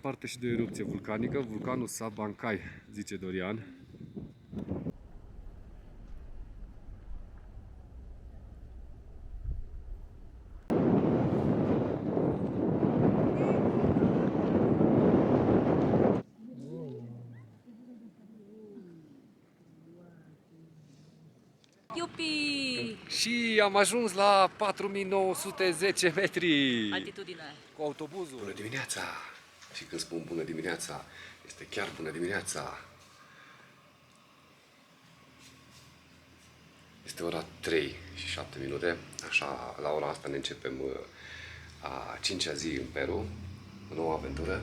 parte și de o erupție vulcanică, vulcanul Sabancai, zice Dorian. Iupi! Și am ajuns la 4910 metri Altitudine. cu autobuzul. Bună dimineața! Și când spun bună dimineața, este chiar bună dimineața. Este ora 3 și 7 minute, așa, la ora asta ne începem a 5-a zi în Peru, o nouă aventură.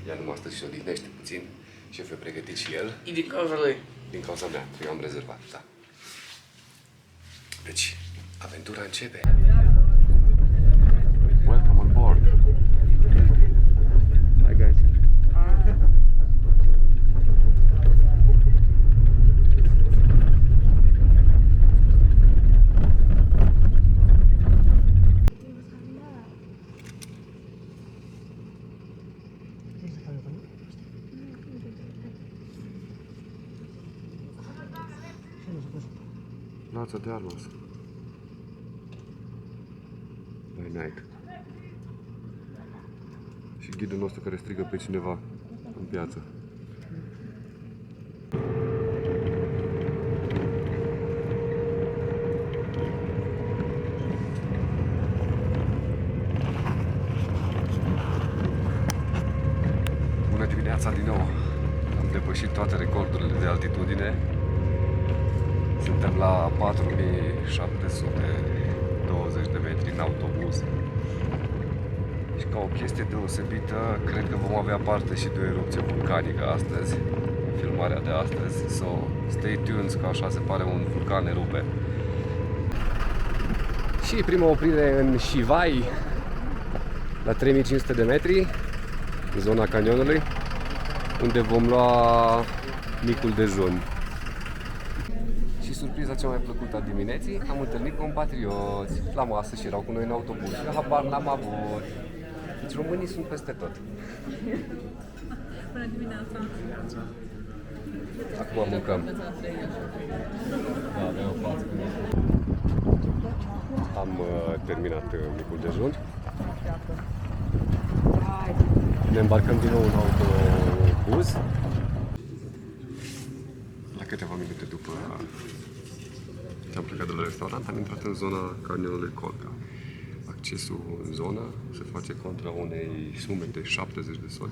Ea numai stă și se odihnește puțin, șeful e pregătit și el. E din cauza lui. Din cauza mea, eu am rezervat, da. Deci, aventura începe. Welcome on board. Hi guys. Plaza de Armas. By night. Și ghidul nostru care strigă pe cineva în piață. Bună dimineața din nou! Am depășit toate recordurile de altitudine. Suntem la 4720 de metri în autobuz. Și ca o chestie deosebită, cred că vom avea parte și de o erupție vulcanică astăzi, filmarea de astăzi. So, stay tuned, că așa se pare un vulcan erupe. Și prima oprire în Shivai, la 3500 de metri, în zona canionului, unde vom lua micul dejun. Și surpriza cea mai plăcută a dimineții, am întâlnit compatrioți la masă și erau cu noi în autobuz. Eu habar n-am avut. Deci românii sunt peste tot. Bună dimineața! Acum mâncăm. Am terminat micul dejun. Ne îmbarcăm din nou în autobuz. La câteva minute după ce am plecat de la restaurant, am intrat în zona canionului Colca. Accesul în zonă se face contra unei sume de 70 de soli.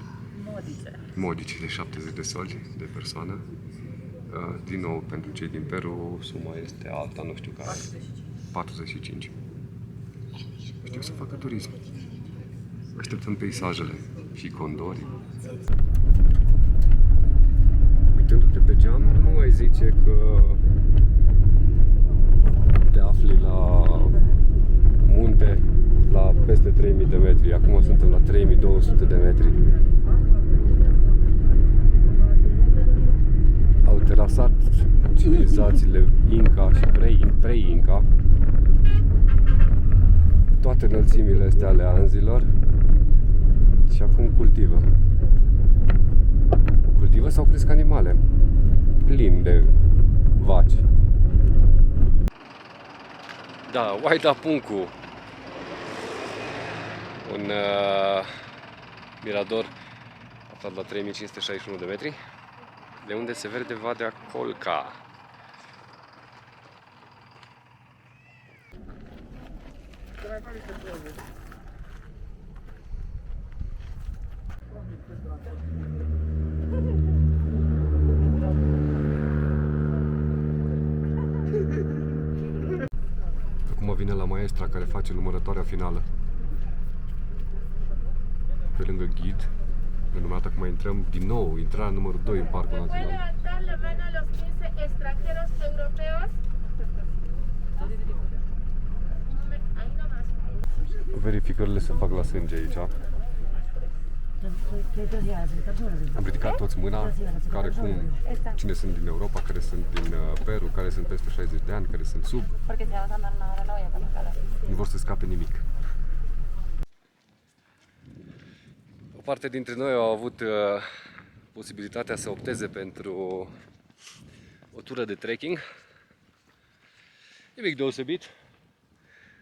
Modice de 70 de soli de persoană. Din nou, pentru cei din Peru, suma este alta, nu știu care. 45. Știu să facă turism. Așteptăm peisajele și condorii. Uitându-te pe geam, nu ai zice că te afli la munte la peste 3000 de metri. Acum suntem la 3200 de metri. Au terasat civilizațiile Inca și pre-Inca toate înălțimile astea ale anzilor și acum cultivă. Cultivă sau cresc animale plin de vaci. Da, Huayna Punku, un mirador aflat la 3561 de metri, de unde se vede Vadea Colca. Acum vine la maestra care face numărătoarea finală. Pe lângă ghid, renumată acum intrăm din nou, intrarea numărul 2 în Parcul Național. Verificările se fac la sânge aici. Am ridicat toți mâna, care cum, cine sunt din Europa, care sunt din Peru, care sunt peste 60 de ani, care sunt sub. Nu vor să scape nimic. parte dintre noi au avut posibilitatea să opteze pentru o tură de trekking. Nimic deosebit.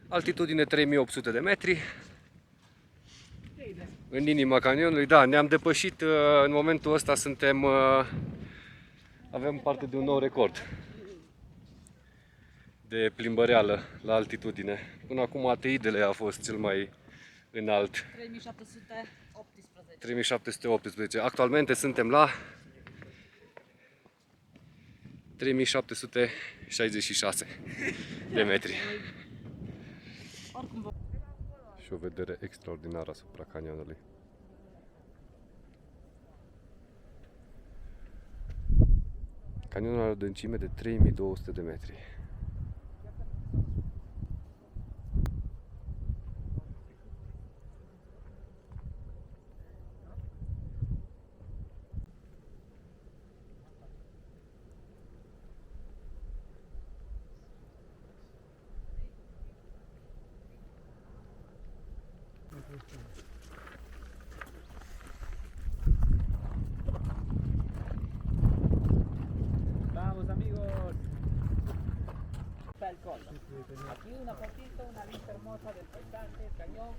Altitudine 3800 de metri. În inima canionului, da, ne-am depășit, în momentul ăsta avem parte de un nou record de plimbăreală la altitudine. Până acum Ateidele a fost cel mai înalt. 3718. 3718. Actualmente suntem la 3766 de metri. Și o vedere extraordinară asupra canionului. Canionul are o adâncime de 3200 de metri. Vamos amigos. Está el collo. Aquí una fotito, una vista hermosa del paisaje, el cañón,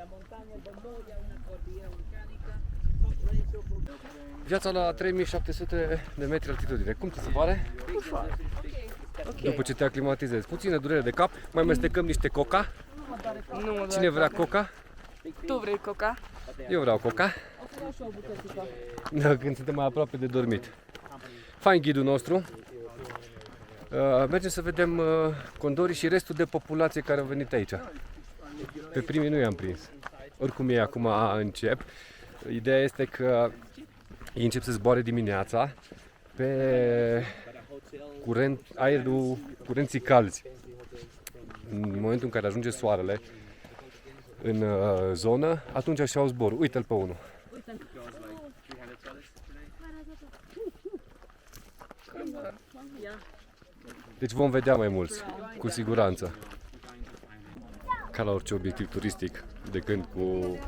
la montaña, el Bomboya, una cordillera volcánica. Viața la 3700 de metri altitudine. Cum ți se pare? După ce te aclimatizezi. Puțină durere de cap, mai mestecăm niște coca. Cine vrea coca? Tu vrei coca? Eu vreau coca. Da, când suntem mai aproape de dormit. Fain ghidul nostru. Mergem să vedem condorii și restul de populație care au venit aici. Pe primii nu i-am prins. Oricum ei acum încep. Ideea este că ei încep să zboare dimineața pe curenții calzi. În momentul în care ajunge soarele în zonă, atunci așa au zborul. Uite-l pe unul. Deci vom vedea mai mulți, cu siguranță. Ca la orice obiectiv turistic, de când cu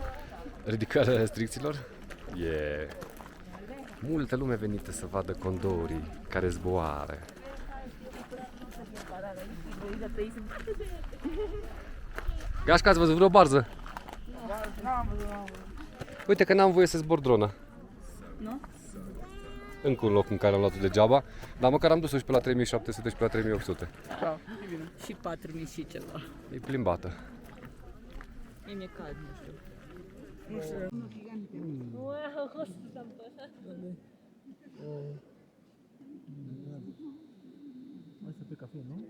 ridicarea restricțiilor, e multă lume venită să vadă condorii care zboară. Gașca, ați văzut vreo barză? Uite că n-am voie să zbor drona. Nu? Încă un loc în care am luat-o degeaba, dar măcar am dus-o și pe la 3700 și pe la 3800. Și 4000 și ceva. E plimbată. Mie mi-e cald, nu știu. Asta pe cafea, nu?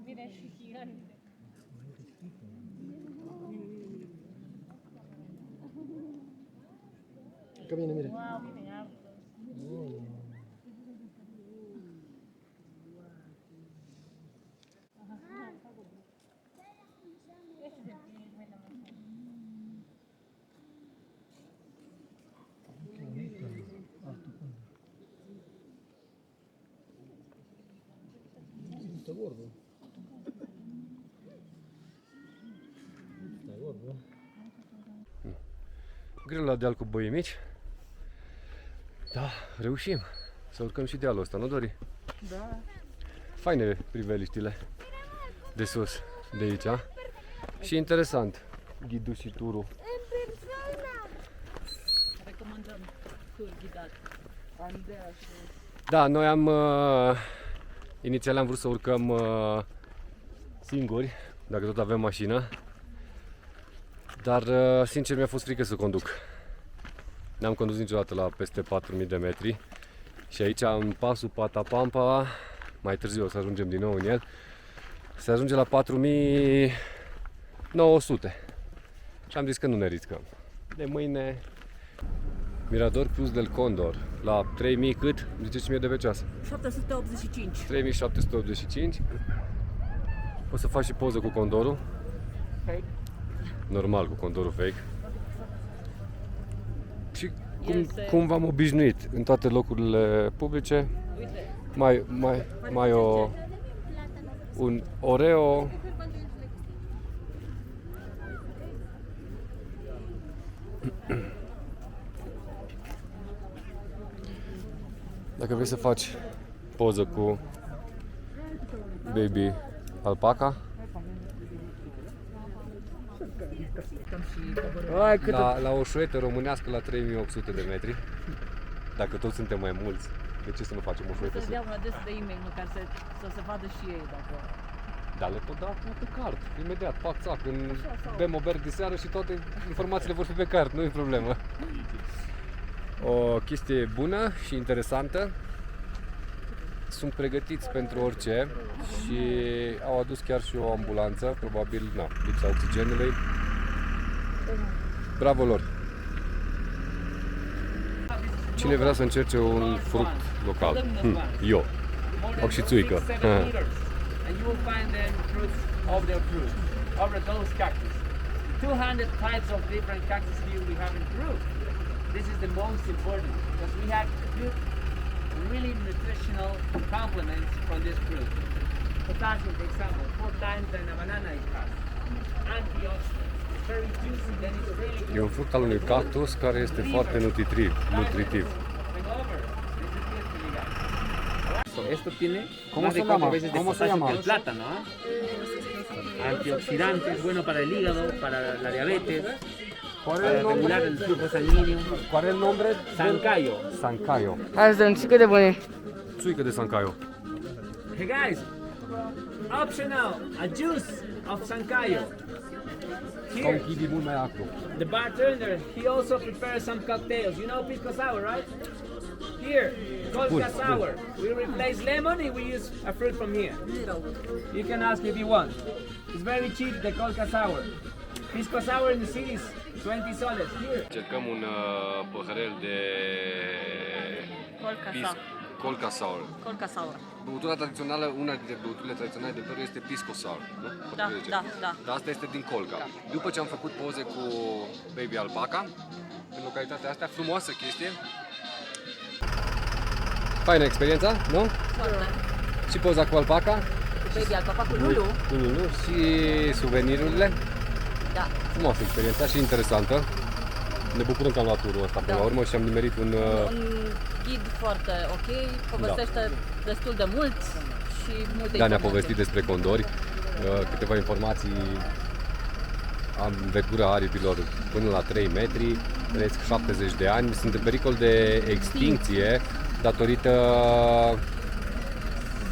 Vine și gigante. Camina, mira. Wow, vine harto. Está gordo. Está gordo. Greu la deal cu băii mici. Da, reușim să urcăm și dealul ăsta, nu Dori? Da. Faine priveliștile de sus, de aici. Și interesant, ghidul și turul. Recomandăm tur ghidat. Andreea și... Da, noi inițial am vrut să urcăm singuri, dacă tot avem mașină. Dar, sincer, mi-a fost frică să conduc. N-am condus niciodată la peste 4000 de metri. Și aici, în pasul Patapampa, mai târziu o să ajungem din nou în el, se ajunge la 4900. Și am zis că nu ne riscăm. De mâine, Mirador Cruz del Condor, la 3000 cât? Ziceți mie de pe ceas. 785. 3785. O să faci și poză cu condorul. Fake. Normal, cu condorul fake. Și Este- cum v-am obișnuit în toate locurile publice, Uite. Mai un Oreo. Dacă vrei să faci poză cu baby alpaca, la o șuetă românească la 3800 de metri, dacă toți suntem mai mulți, de ce să nu facem o șuetă? Să dea un adres de e-mail, măcar să se vadă și ei dacă... Da, le pot da pe card, imediat, pac, țac, bem o bere de seară și toate informațiile vor fi pe card, nu e problemă. O chestie bună și interesantă, sunt pregătiți pentru orice și au adus chiar și o ambulanță, probabil, lipsa oxigenului. Bravo lor! Cine vrea să încerce un fruct local? Eu. Fac și țuică. And you will find them fruits of their fruit, over those cactus. 200 types of different cactus here we have in Peru. This is the most important because we have good, really nutritional complements from this fruit. Potassium, for example, 4 times than a banana it has. Antioxidants, it's very juicy, then it's really E un fruct al unui cactus care este foarte nutritiv. Esto tiene ¿Cómo más de se 4 llama? veces de ¿Cómo se potasio llama? que el plátano, ¿ah? Antioxidantes, bueno para el hígado, para la diabetes, para regular el flujo sanguíneo. Care e nombre? Sancayo. Sancayo. Hai să dăm și cât de bune. Țuică de Sancayo. Hey guys, optional, a juice of Sancayo. Ca un Here, kiwi mult mai acru. the bartender, he also prepares some cocktails. You know pisco sour, right? Here, Colca sour. We replace lemon and we use a fruit from here. You can ask if you want. It's very cheap, the Colca sour. Pisco sour in the city is 20 soles. Here. Încercăm un păhărel de Colca Sour. Colca sour. Băutura tradițională, una dintre băuturile tradiționale de Peru este Pisco Sour, nu? Da, da, da. Dar asta este din Colca. După ce am făcut poze cu baby alpaca, în localitatea asta, frumoasă chestie. Faină experiența, nu? Foarte. Și poza cu alpaca, Baby alpaca cu Lulu. cu Lulu și suvenirurile. Da. Frumoasă experiența și interesantă. Ne bucurăm că am luat turul ăsta până la urmă și am nimerit un... Un ghid foarte ok, povestește destul de mult și multe Da, ne-a informații. povestit despre condori, câteva informații. Învergura aripilor până la 3 metri, trăiesc 70 de ani, sunt în pericol de extincție datorită...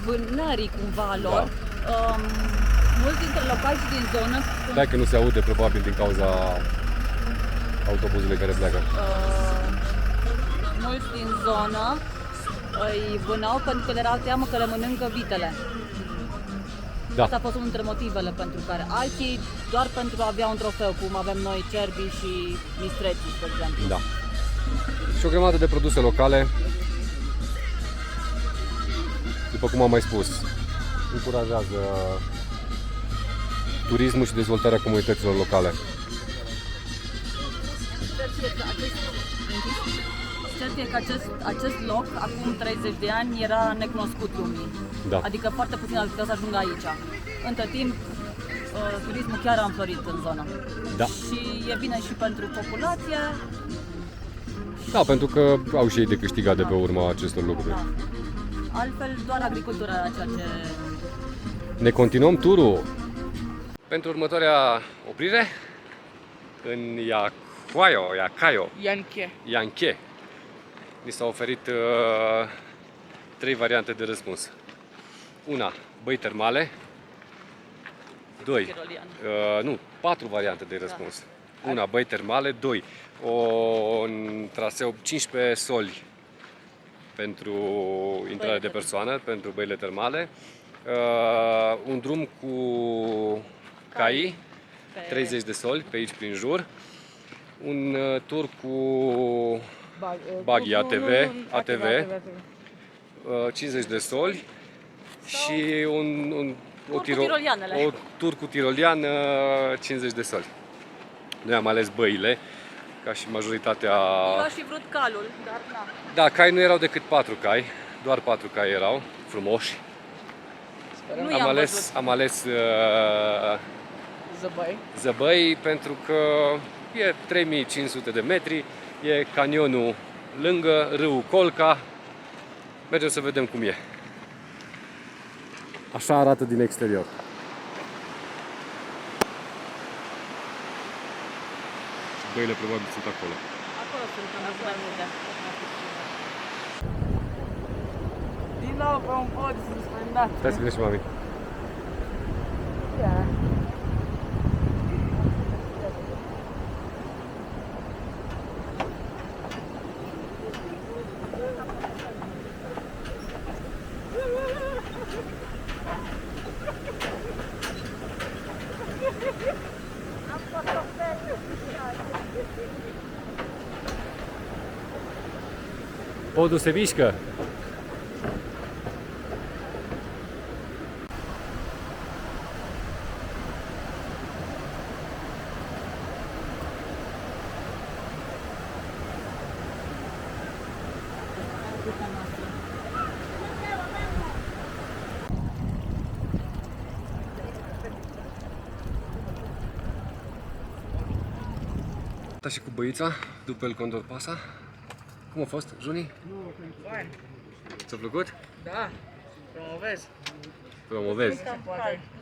Vânării cumva a lor. Mulți dintre locali și din zonă Stai că nu se aude probabil din cauza autobuzului care pleacă. mulți din zonă îi vânau pentru că le era teamă că le mănâncă vitele. Da. Asta a fost unul dintre motivele pentru care. Alții doar pentru a avea un trofeu, cum avem noi cerbii și mistreții, de exemplu. Da. Și o grămadă de produse locale. După cum am mai spus, încurajează turismul și dezvoltarea comunităților locale. Cert e că acest loc, acum 30 de ani, era necunoscut lumii. Da. Adică foarte puțin ar putea să ajungă aici. Între timp, turismul chiar a înflorit în zonă. Da. Și e bine și pentru populație. Da, pentru că au și ei de câștigat de pe urma acestor lucruri. Da. Altfel, doar agricultura era ceea ce... Ne continuăm turul. Pentru următoarea oprire, în Iacayo, Yanche, ni s-au oferit 3 variante de răspuns. Una, băi termale. 2, 4 variante de răspuns. Una, băi termale. 2, un traseu 15 soli pentru intrare de persoană, pentru băile termale. Un drum cu cai, 30 de soli pe aici prin jur. Un tur cu buggy ATV, 50 de soli și o tur cu tiroliană, 50 de soli. Noi am ales băile, ca și majoritatea... Eu aș fi vrut calul, dar na. Da, cai nu erau decât 4 cai, doar 4 cai erau. frumoși. Nu i-am Am ales Zăbăi. Zăbăi pentru că e 3500 de metri, e canionul lângă, râul Colca. Mergem să vedem cum e. Așa arată din exterior. Băile probabil sunt acolo. Acolo sunt mai multe. Din nou pe un pod suspendat. Stai să vină și mami. Podul se mișcă. Și cu băița, după El Condor Pasa. Cum a fost, Juni? Fain. Ți-a plăcut? Da. Promovez. Promovezi.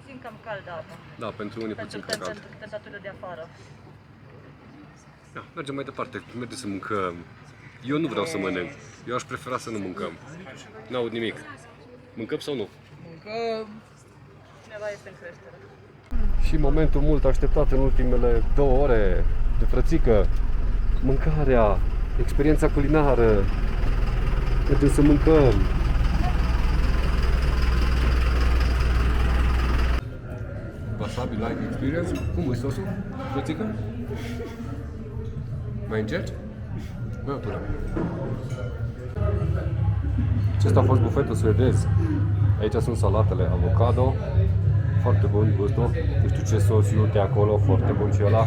Puțin cam cald apa. Da, pentru unii puțin cam cald. Pentru temperaturile de afară. Da, mergem mai departe, mergem să mâncăm. Eu nu vreau să mănânc. Eu aș prefera să nu mâncăm. N-aud nimic. Mâncăm sau nu? Mâncăm. Cineva este în creștere. Și momentul mult așteptat în ultimele 2 ore de frățică. Mâncarea, experiența culinară. Mergem să mâncăm. Wasabi like experience? Cum e sosul? Frățică? Mai încerci? Mai o tură. Acesta a fost bufetul suedez. Aici sunt salatele avocado. Foarte bun gustul. Nu știu ce sos iute acolo, foarte bun și ăla.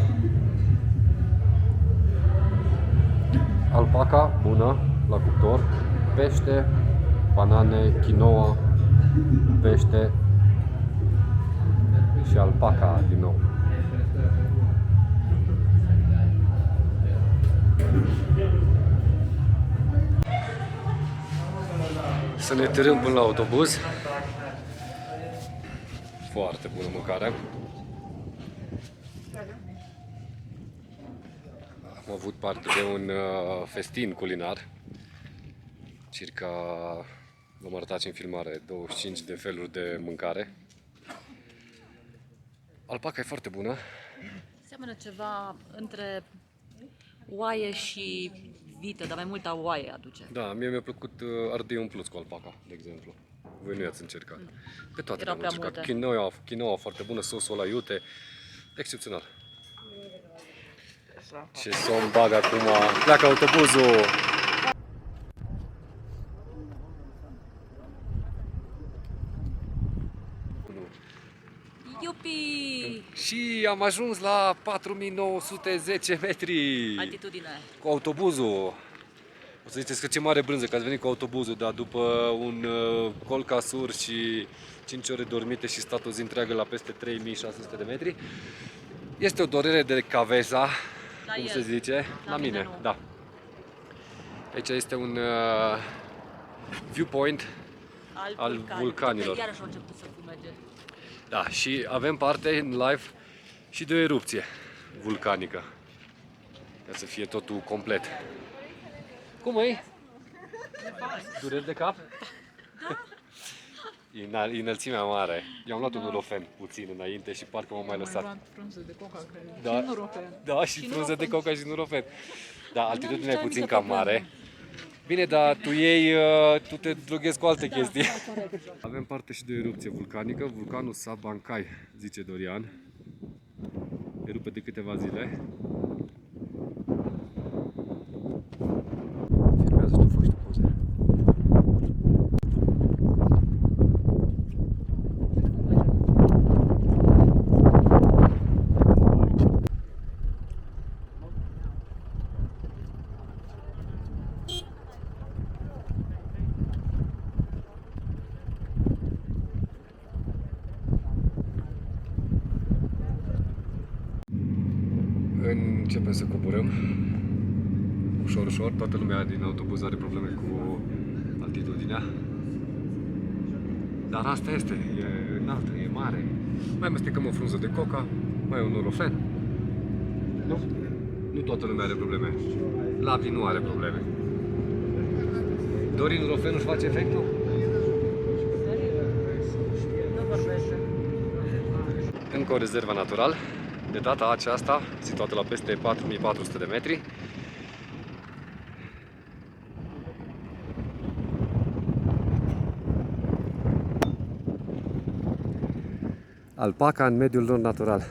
Alpaca, bună, la cuptor. Pește, banane, quinoa, pește și alpaca din nou. Să ne târâm până la autobuz. Foarte bună mâncare. Am avut parte de un festin culinar. Circa, v-am arătat și în filmare, 25 de feluri de mâncare. Alpaca e foarte bună. Seamănă ceva între oaie și vită, dar mai multă oaie aduce. Da, mie mi-a plăcut ardeiul plus cu alpaca, de exemplu. Voi nu i-ați încercat. Pe toate Erau le-am prea încercat. Quinoa foarte bună, sosul ăla iute. Excepțional. Ce somn bag acum. Pleacă autobuzul. Iupi! Și am ajuns la 4910 metri Altitudine. cu autobuzul. O să ziceți că ce mare brânză că ați venit cu autobuzul, dar după un Colca Sur și 5 ore dormite și stat o zi întreagă la peste 3600 de metri, este o durere de cabeza, La cum el. se zice, la mine, nu. da. Aici este un viewpoint al vulcanilor. Iarăși au început să fumege. Da, și avem parte în live și de o erupție vulcanică. Ca să fie totul complet. Cum e? Dureri de cap? Da. Înălțimea mare. Eu am luat un nurofen puțin înainte și parcă m-am mai lăsat. Frunze de coca, cred. Da, Și nurofen. da, și frunze de coca și nurofen. Da, altitudinea e puțin cam mare. Bine, dar tu te droghezi cu alte chestii. Avem parte și de o erupție vulcanică, vulcanul Sabancai, zice Dorian. Erupe de câteva zile. Filmează tu, faci tu poze. Începem să coborâm. Ușor, ușor. Toată lumea din autobuz are probleme cu altitudinea. Dar asta este. E înaltă, e mare. Mai amestecăm o frunză de coca, mai un norofen. Nu? Nu toată lumea are probleme. Lavi nu are probleme. Dorin, norofen nu-și face efectul? Nu vorbește. Încă o rezervă natural. De data aceasta, situată la peste 4400 de metri. Alpaca în mediul lor natural.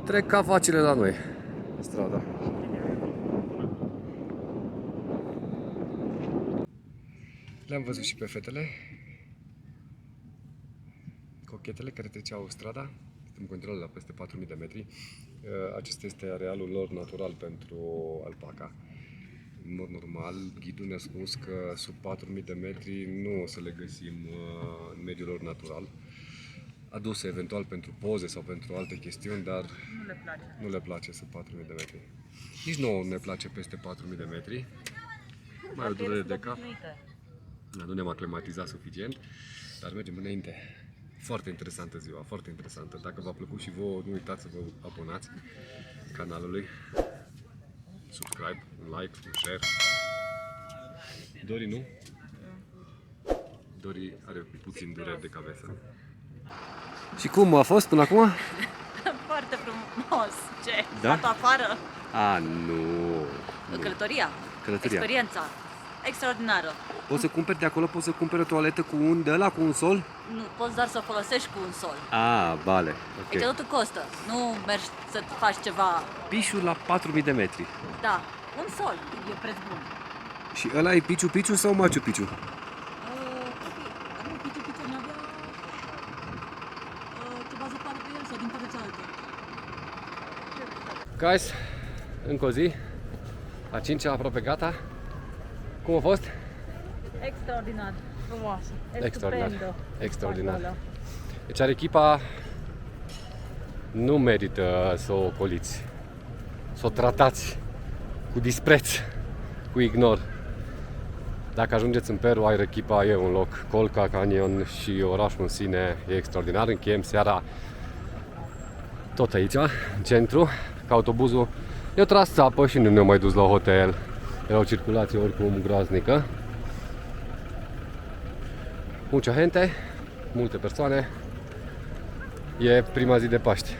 Trec ca vacile la noi, strada. Le-am văzut și pe fetele, cochetele care treceau strada. Suntem controlul la peste 4000 de metri. Acesta este arealul lor natural pentru alpaca. În mod normal, ghidul ne-a spus că sub 4000 de metri nu o să le găsim în mediul lor natural. Aduse eventual pentru poze sau pentru alte chestiuni, dar nu le place sub 4000 de metri. Nici nouă ne place peste 4000 de metri. Mai o durere de cap. Nu ne-am aclimatizat suficient, dar mergem înainte. Foarte interesantă ziua, foarte interesantă. Dacă v-a plăcut și vouă, nu uitați să vă abonați canalului. Subscribe, un like, un share. Dori nu? Dori are puțin dureri de cabeza. Și cum a fost până acum? Foarte frumos. Ce? Da? Stat afară? A, nu. Călătoria. Călătoria. Experiența. Extraordinară. Poți să cumperi de acolo, poți să cumperi o toaletă cu un de ăla, cu un sol? Nu, poți doar să o folosești cu un sol. A, vale. Deci Ok. totul costă. Nu mergi să faci ceva. Pișul la 4000 de metri. Da, un sol. E preț bun. Și ăla e Piciu Piciu sau Machu Picchu? Nu, Piciu n-avea ceva zăpadă pe el sau din partea cealaltă. Guys, încă o zi, a 5-a aproape gata. Cum a fost? Extraordinar. Frumoasă. Extraordinar. Extraordinar. Deci Arequipa nu merită să o ocoliți, să o tratați cu dispreț, cu ignor. Dacă ajungeți în Peru, Arequipa e un loc. Colca Canyon și orașul în sine e extraordinar. Încheiem seara tot aici, în centru, că autobuzul e tras țapă și nu ne-a mai dus la hotel. Era o circulație oricum groaznică. Mucha gente, multe persoane. E prima zi de Paști.